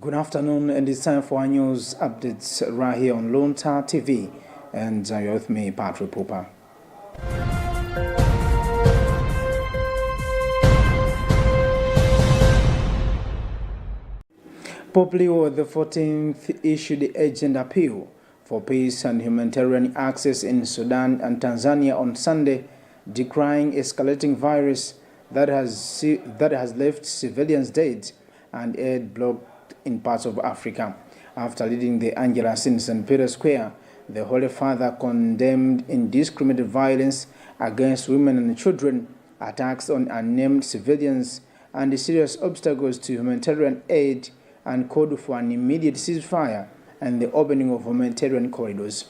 Good afternoon, and it's time for our news updates right here on Luntha TV. And you're with me, Patrick Pooper. Pope Leo XIV issued the urgent appeal for peace and humanitarian access in Sudan and Tanzania on Sunday, decrying escalating virus that has left civilians dead and aid blocked in parts of Africa. After leading the Angelus in St. Peter's Square, the Holy Father condemned indiscriminate violence against women and children, attacks on unnamed civilians, and the serious obstacles to humanitarian aid, and called for an immediate ceasefire and the opening of humanitarian corridors.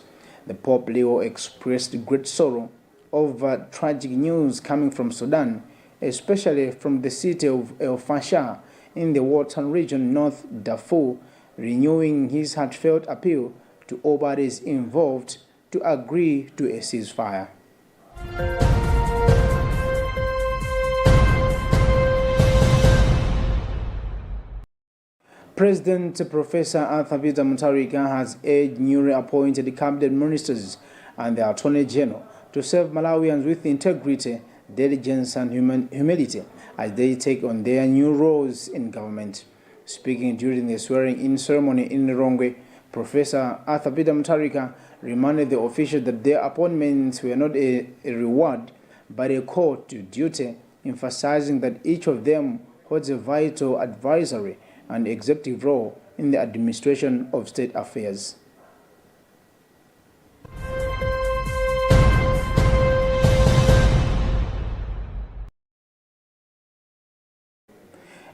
The Pope Leo expressed great sorrow over tragic news coming from Sudan, especially from the city of El Fasher in the Western region, North Darfur, renewing his heartfelt appeal to all parties involved to agree to a ceasefire. President Professor Arthur Peter Mutharika has urged newly appointed cabinet ministers and the Attorney General to serve Malawians with integrity, diligence, and humility as they take on their new roles in government. Speaking during the swearing-in ceremony in Rongwe, Professor Arthur Peter Mutharika reminded the officials that their appointments were not a reward but a call to duty, emphasizing that each of them holds a vital advisory and executive role in the administration of state affairs.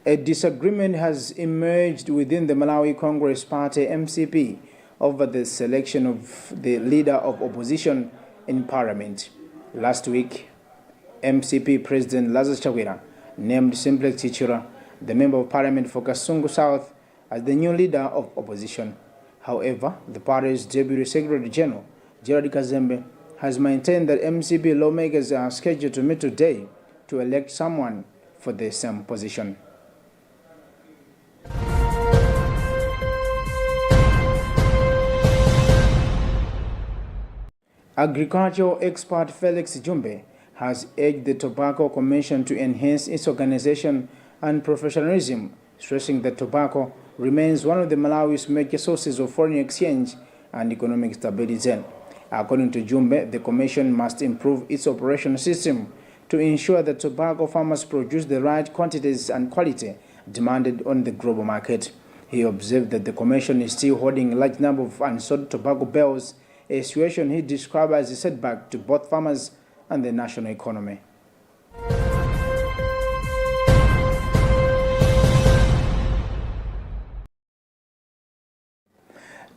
A disagreement has emerged within the Malawi Congress Party MCP over the selection of the leader of opposition in parliament. Last week, MCP President Lazarus Chakwera named Simplex Chichura, the member of parliament for Kasungu South, as the new leader of opposition. However, the party's Deputy Secretary General, Gerard Kazembe, has maintained that MCP lawmakers are scheduled to meet today to elect someone for the same position. Agricultural expert Felix Jumbe has urged the Tobacco Commission to enhance its organization and professionalism, stressing that tobacco remains one of the Malawi's major sources of foreign exchange and economic stability. According to Jumbe, the Commission must improve its operation system to ensure that tobacco farmers produce the right quantities and quality demanded on the global market. He observed that the Commission is still holding a large number of unsold tobacco bales, a situation he described as a setback to both farmers and the national economy.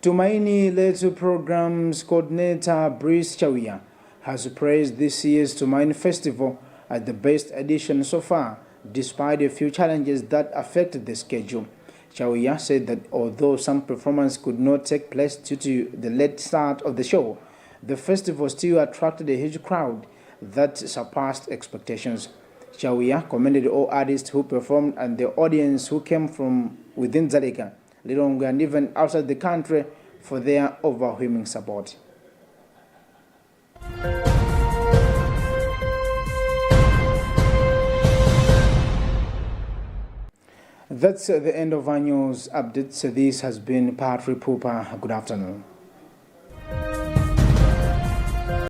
Tumaini Letu Program's coordinator Brice Chawia has praised this year's Tumaini Festival as the best edition so far, despite a few challenges that affected the schedule. Chawia said that although some performance could not take place due to the late start of the show, the festival still attracted a huge crowd that surpassed expectations. Chawia commended all artists who performed and the audience who came from within Dzaleka, Lilongwe, and even outside the country for their overwhelming support. That's the end of our news updates. This has been Patrick Pooper. Good afternoon.